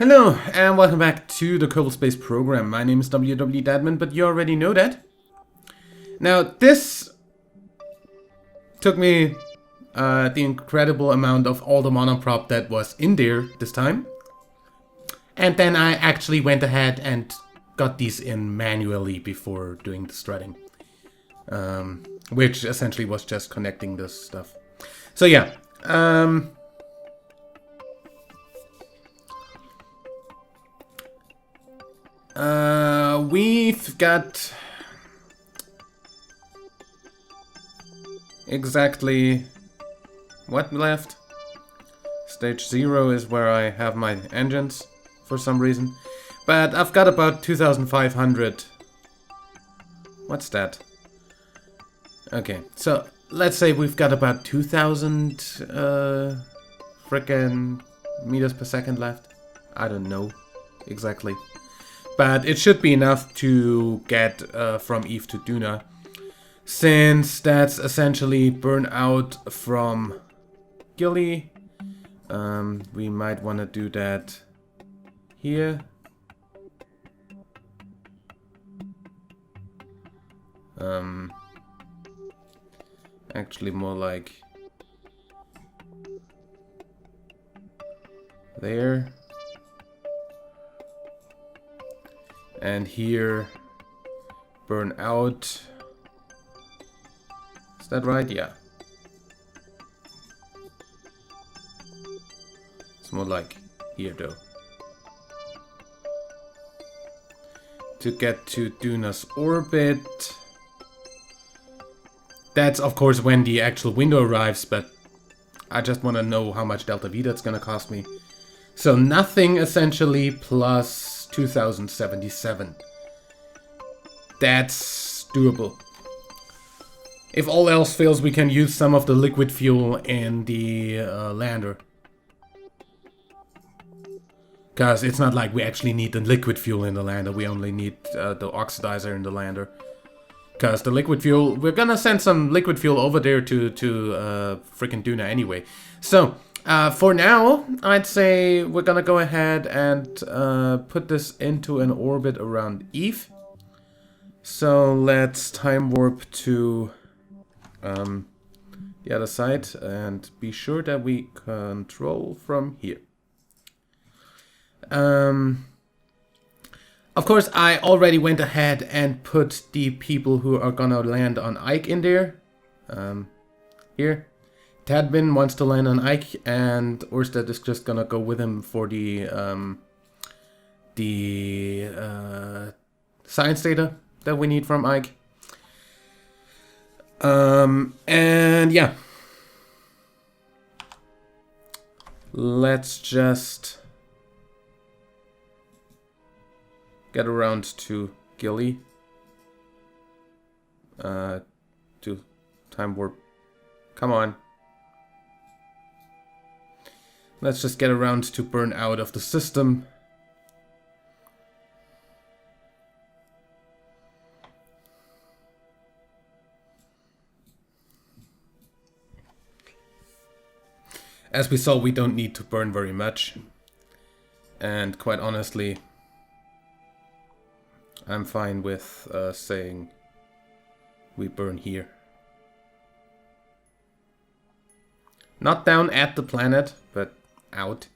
Hello, and welcome back to the Kerbal Space program. My name is WW but you already know that. Now, this took me the incredible amount of all the monoprop that was in there this time. And then I actually went ahead and got these in manually before doing the strutting. Which essentially was just connecting this stuff. So yeah, we've got exactly what left? Stage 0 is where I have my engines for some reason. But I've got about 2,500. What's that? Okay, so let's say we've got about 2,000 frickin' meters per second left. I don't know exactly. But it should be enough to get from Eve to Duna. Since that's essentially burnout from Gilly. We might want to do that here. Actually more like there. And here, burn out. Is that right? Yeah. It's more like here though. To get to Duna's orbit. That's of course when the actual window arrives, but I just want to know how much Delta V that's gonna cost me. So nothing essentially plus 2077. That's doable. If all else fails, we can use some of the liquid fuel in the lander. Because it's not like we actually need the liquid fuel in the lander, we only need the oxidizer in the lander. Because the liquid fuel, we're gonna send some liquid fuel over there to freaking Duna anyway. So, for now, I'd say we're gonna go ahead and put this into an orbit around Eve. So let's time warp to the other side and be sure that we control from here. Of course, I already went ahead and put the people who are gonna land on Ike in there. Here. Tadbin wants to land on Ike, and Orsted is just gonna go with him for the science data that we need from Ike. And yeah. Let's just get around to Gilly. To time warp. Come on. Let's just get around to burn out of the system. As we saw, we don't need to burn very much. And quite honestly, I'm fine with saying we burn here. Not down at the planet, but out.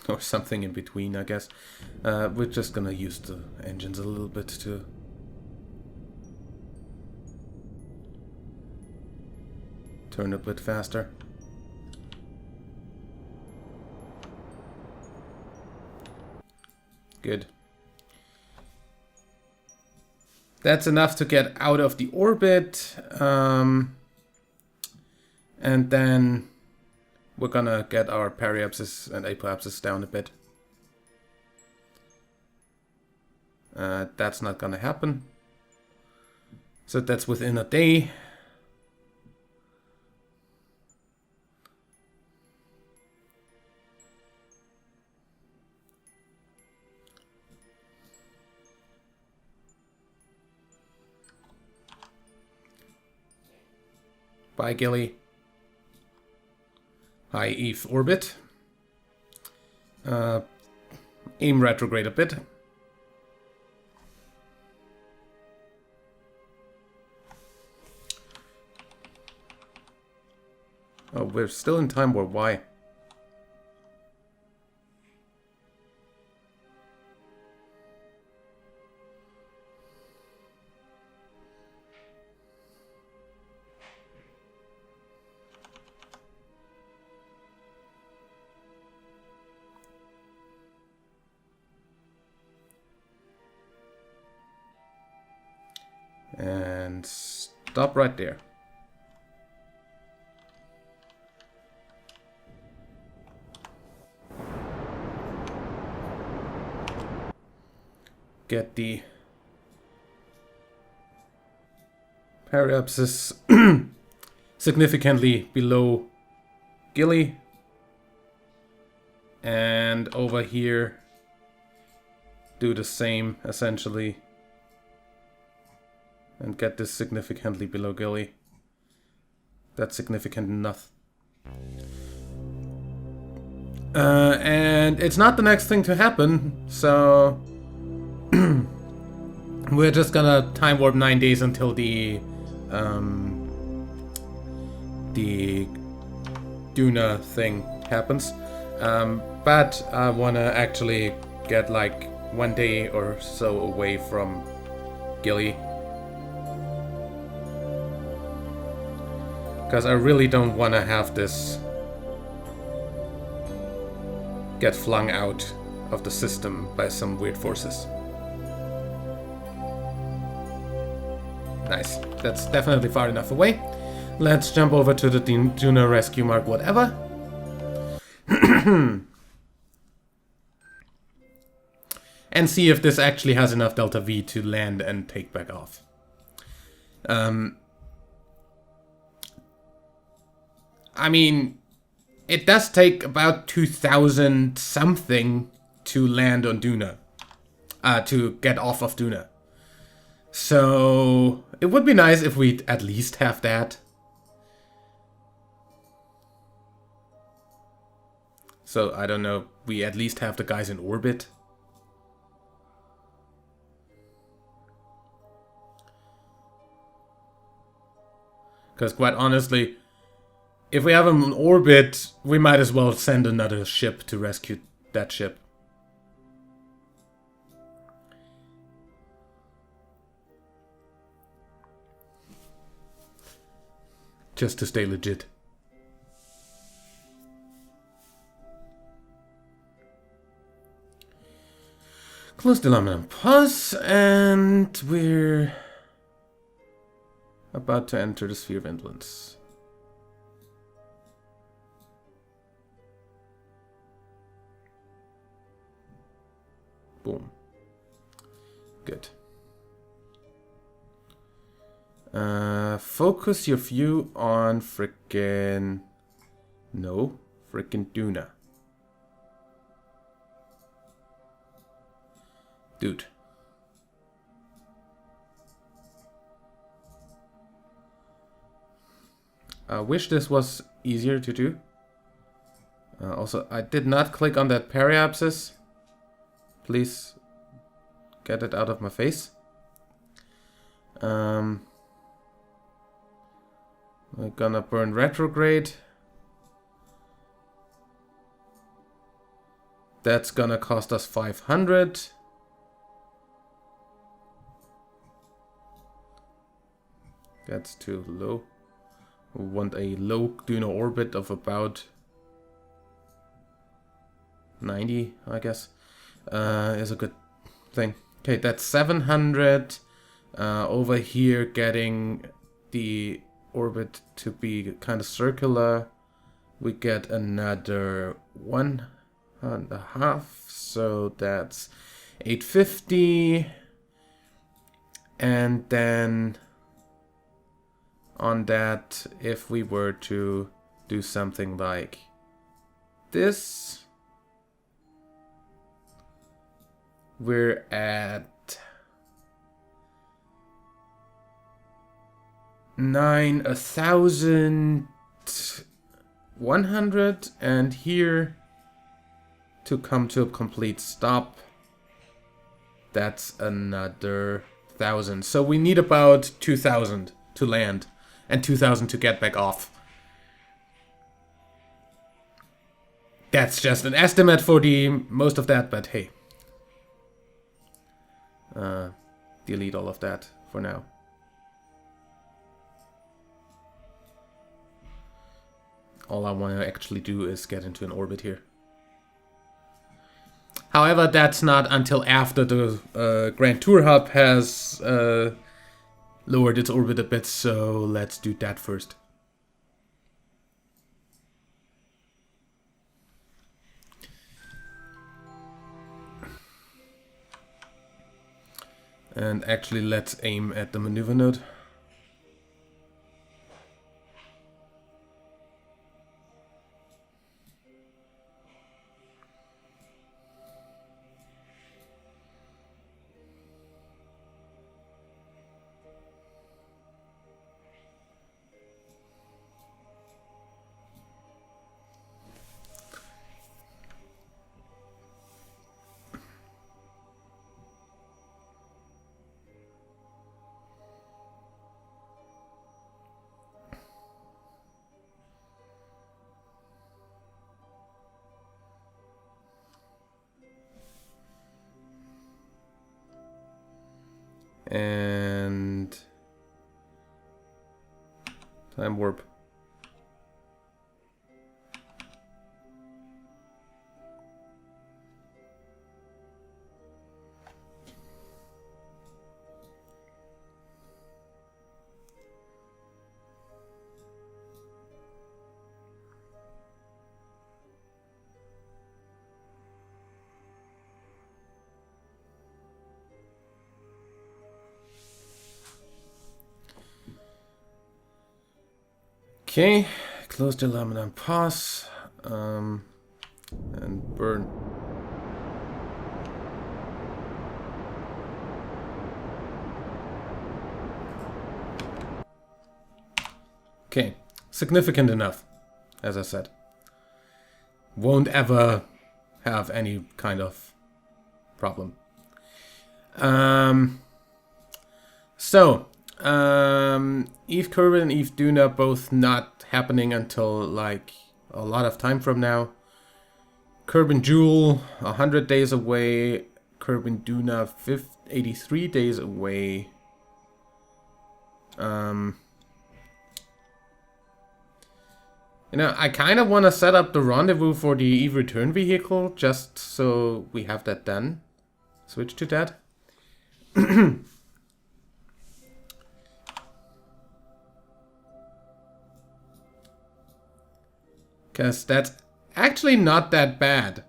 Or something in between, I guess. We're just gonna use the engines a little bit to turn a bit faster. Good. That's enough to get out of the orbit. And then we're gonna get our periapsis and apoapsis down a bit. That's not gonna happen. So that's within a day. Bye, Gilly. high ETH orbit. Aim retrograde a bit. Oh, we're still in time warp. Why? And stop right there. Get the periapsis significantly below Gilly. And over here, do the same essentially. And get this significantly below Gilly. That's significant enough. And it's not the next thing to happen, so we're just gonna time warp 9 days until the Duna thing happens. But I wanna actually get like 1 day or so away from Gilly. Because I really don't want to have this get flung out of the system by some weird forces. Nice. That's definitely far enough away. Let's jump over to the Duna rescue mark whatever. And see if this actually has enough Delta V to land and take back off. I mean, it does take about 2,000 something to land on Duna. To get off of Duna. So, it would be nice if we'd at least have that. So, I don't know, we at least have the guys in orbit. Because quite honestly, if we have them in orbit, we might as well send another ship to rescue that ship. Just to stay legit. Close the alarm and pause, and we're about to enter the sphere of influence. Boom. Good. Focus your view on frickin' Duna. Dude. I wish this was easier to do. Also, I did not click on that periapsis. Please get it out of my face. We're gonna burn retrograde. That's gonna cost us 500. That's too low. We want a low Duna orbit of about 90, I guess. Is a good thing. Okay, that's 700. Over here, getting the orbit to be kind of circular. We get another 1.5, so that's 850. And then on that, if we were to do something like this, we're at 1,000 100, and here to come to a complete stop. That's another 1,000. So we need about 2,000 to land and 2,000 to get back off. That's just an estimate for the most of that, but hey. Delete all of that for now. All I want to actually do is get into an orbit here. However, that's not until after the Grand Tour Hub has lowered its orbit a bit, so let's do that first. And actually, let's aim at the maneuver node. And time warp. Okay, close the lamina and pause, and burn. Okay, significant enough, as I said. Won't ever have any kind of problem. Eve Kerbal and Eve Duna both not happening until like a lot of time from now. Kerbal Jewel 100 days away. Kerbal Duna 83 days away. You know, I kind of want to set up the rendezvous for the Eve return vehicle just so we have that done. Switch to that. Because that's actually not that bad.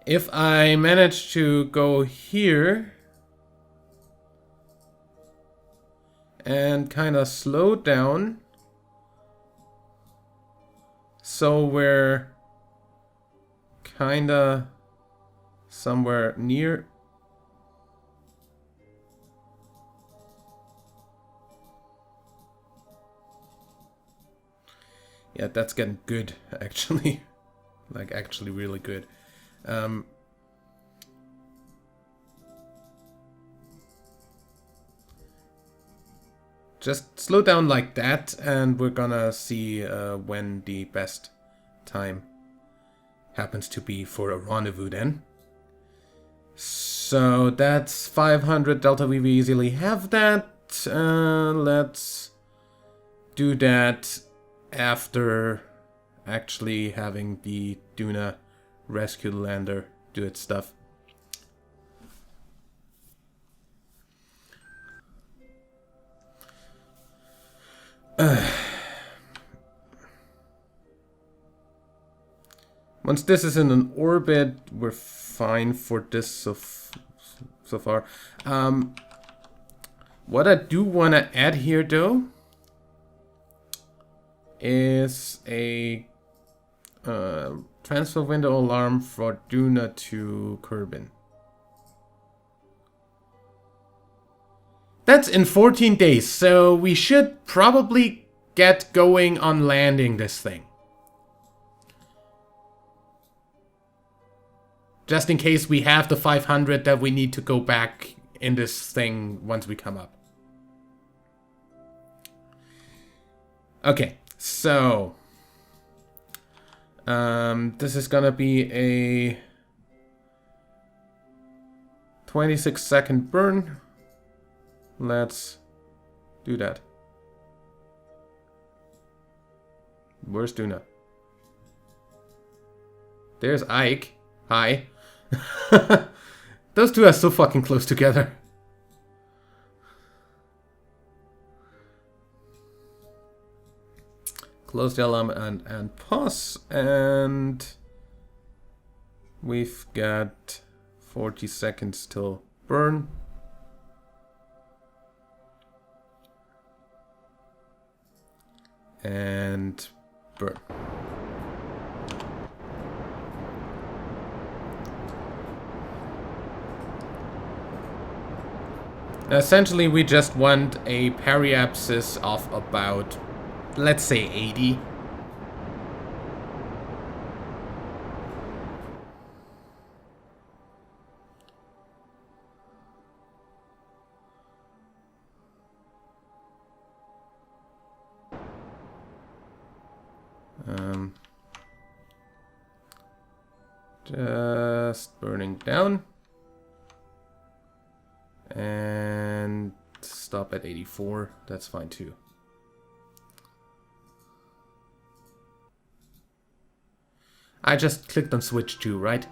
If I manage to go here and kind of slow down so we're kind of somewhere near. Yeah, that's getting good, actually. Like, actually really good. Just slow down like that, and we're gonna see when the best time happens to be for a rendezvous then. So that's 500 Delta V. We easily have that. Let's do that after actually having the Duna rescue lander do its stuff. Once this is in an orbit, we're fine for this so far. What I do want to add here, though, is a transfer window alarm for Duna to Kerbal. That's in 14 days, so we should probably get going on landing this thing. Just in case we have the 500 that we need to go back in this thing once we come up. Okay, so... this is gonna be a 26-second burn. Let's do that. Where's Duna? There's Ike. Hi. Those two are so fucking close together. Close the alarm and pause, and we've got 40 seconds till burn. And burn. Essentially, we just want a periapsis of about, let's say, 80. Just burning down. And stop at 84. That's fine too. I just clicked on switch 2, right?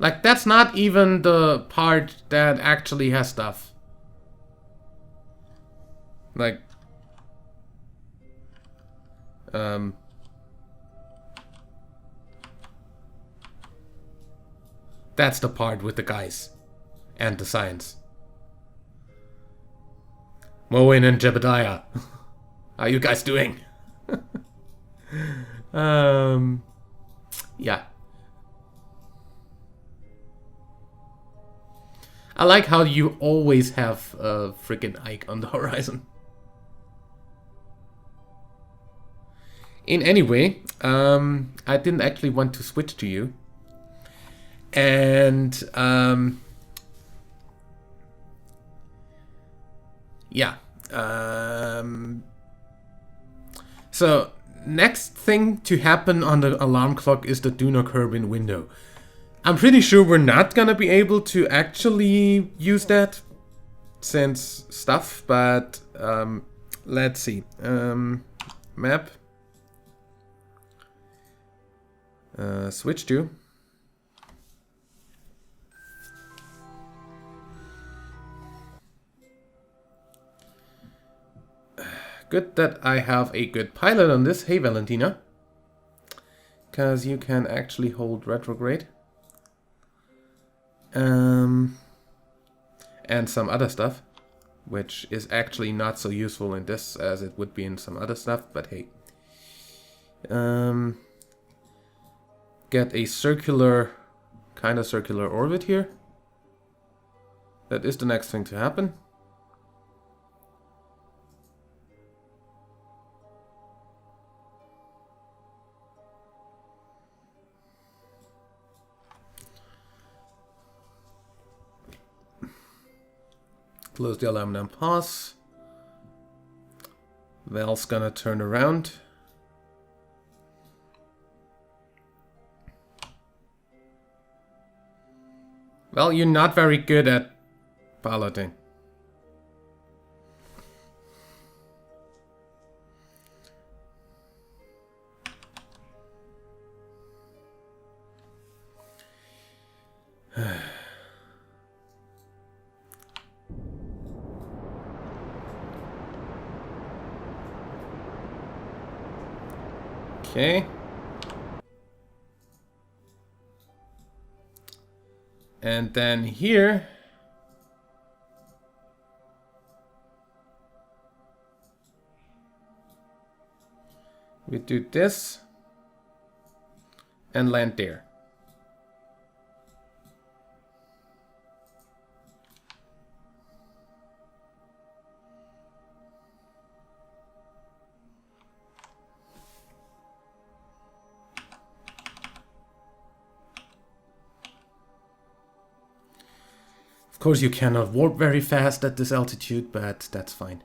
Like, that's not even the part that actually has stuff. Like, that's the part with the guys and the science. Moen and Jebediah. How are you guys doing? Yeah. I like how you always have a freaking Ike on the horizon. In any way, I didn't actually want to switch to you. And, yeah. So, next thing to happen on the alarm clock is the Duna Kerbal window. I'm pretty sure we're not gonna be able to actually use that since stuff, but let's see. Map. Switch to. Good that I have a good pilot on this. Hey, Valentina. Because you can actually hold retrograde. And some other stuff. Which is actually not so useful in this as it would be in some other stuff. But hey. Get a circular, kind of circular orbit here. That is the next thing to happen. Close the alarm and pause. Val's gonna turn around. Well, you're not very good at piloting. Okay. And then here we do this. and land there. Of course, you cannot warp very fast at this altitude, but that's fine.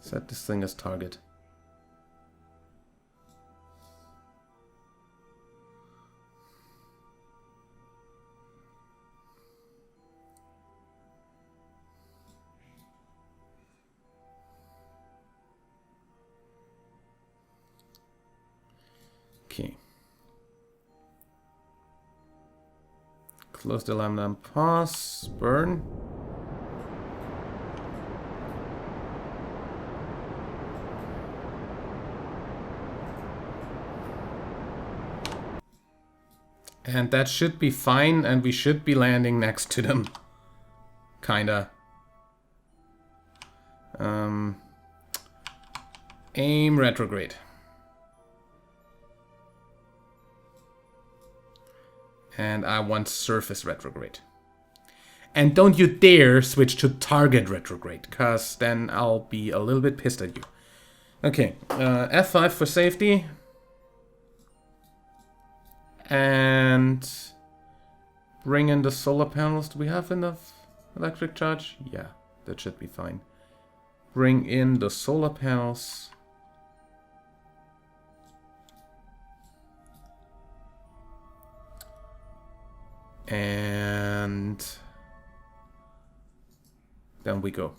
Set this thing as target. Okay. Close the lambda, pause, burn. And that should be fine, and we should be landing next to them. Kinda. Aim retrograde. And I want surface retrograde. And don't you dare switch to target retrograde, cause then I'll be a little bit pissed at you. Okay, F5 for safety. And bring in the solar panels. Do we have enough electric charge? Yeah, that should be fine. Bring in the solar panels. And then we go.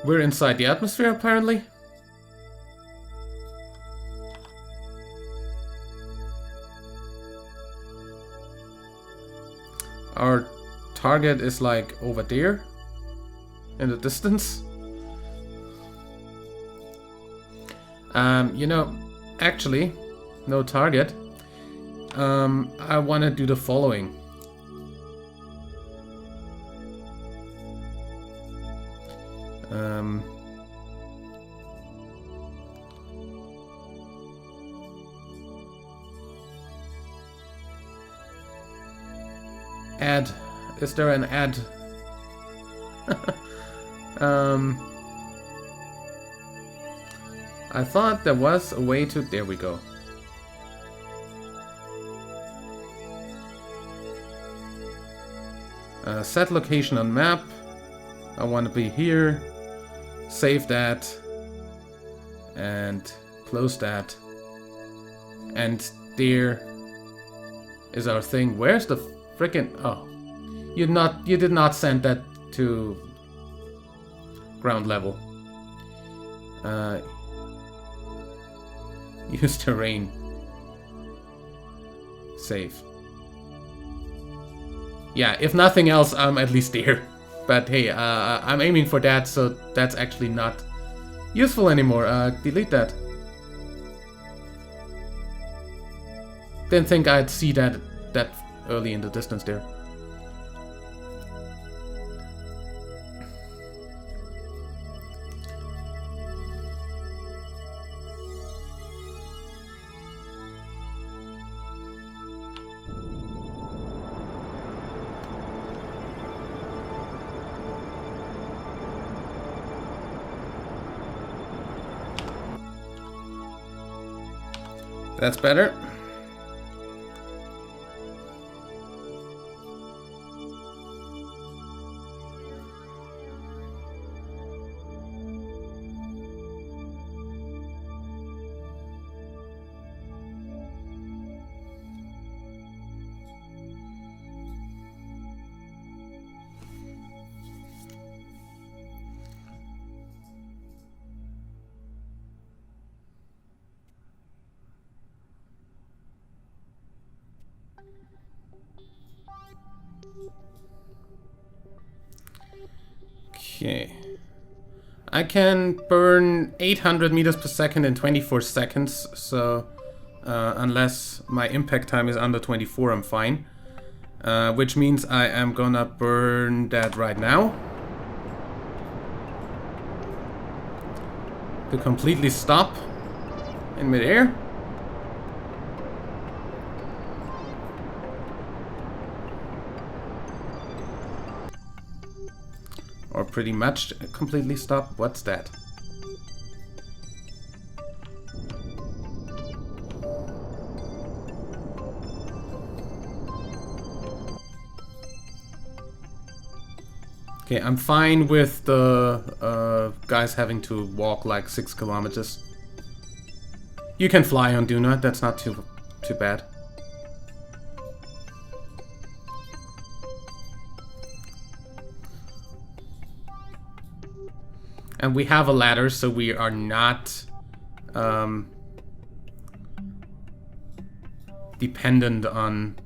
We're inside the atmosphere, apparently. Our target is like over there in the distance. You know, actually, no target. I want to do the following. Add. Is there an add? I thought there was a way to... There we go. Set location on map. I want to be here. Save that. And close that. And there is our thing. Where's the frickin'... Oh. You did not send that to ground level. Use terrain. Save. Yeah, if nothing else, I'm at least there. But hey, I'm aiming for that, so that's actually not useful anymore. Delete that. Didn't think I'd see that early in the distance there. That's better. Okay. I can burn 800 meters per second in 24 seconds, so unless my impact time is under 24, I'm fine. Which means I am gonna burn that right now. To completely stop in midair. Or pretty much completely stop. What's that? Okay, I'm fine with the guys having to walk like 6 kilometers. You can fly on Duna, that's not too bad. And we have a ladder, so we are not dependent on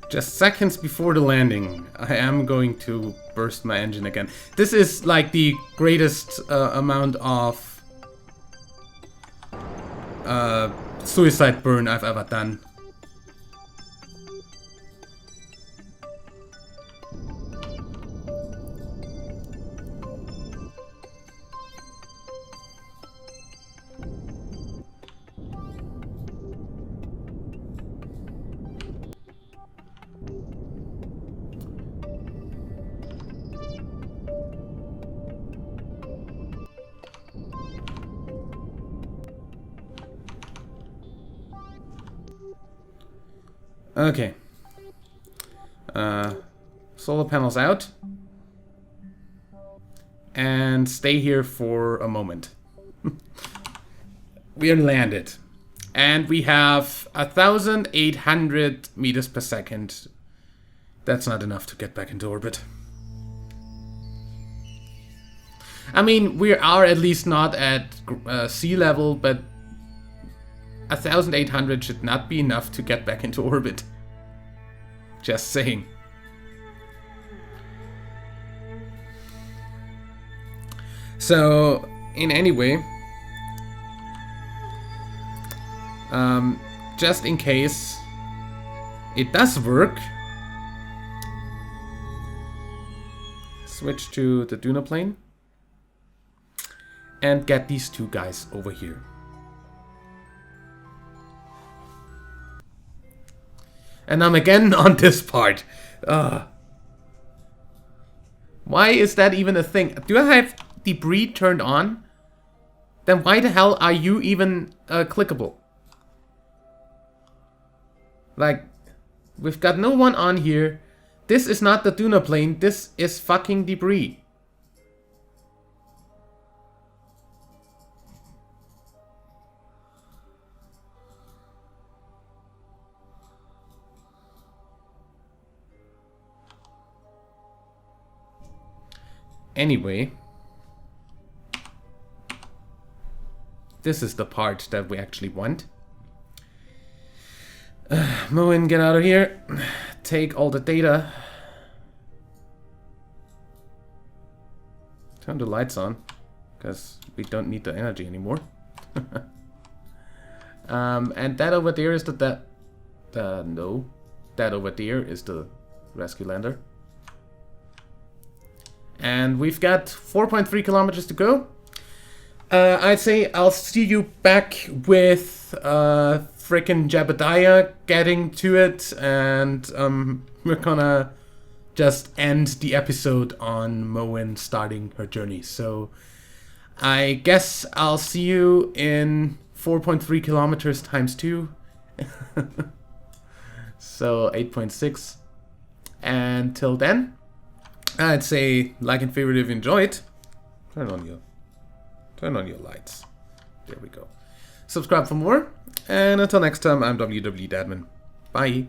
just seconds before the landing, I am going to burst my engine again. This is like the greatest amount of suicide burn I've ever done. Okay. Solar panels out. And stay here for a moment. We are landed. And we have 1,800 meters per second. That's not enough to get back into orbit. I mean, we are at least not at sea level, but 1,800 should not be enough to get back into orbit. Just saying. So, in any way, just in case it does work, switch to the Duna plane and get these two guys over here. And I'm again on this part. Why is that even a thing? Do I have debris turned on? Then why the hell are you even clickable? Like, we've got no one on here. This is not the Duna plane. This is fucking debris. Anyway, this is the part that we actually want. Moen, get out of here. Take all the data. Turn the lights on, because we don't need the energy anymore. And that over there is that over there is the rescue lander. And we've got 4.3 kilometers to go. I'd say I'll see you back with frickin' Jebediah getting to it, and we're gonna just end the episode on Moen starting her journey. So I guess I'll see you in 4.3 kilometers times 2. So 8.6. And till then, I'd say like and favorite if you enjoyed. Turn on your lights. There we go. Subscribe for more. And until next time, I'm WW Dadman. Bye.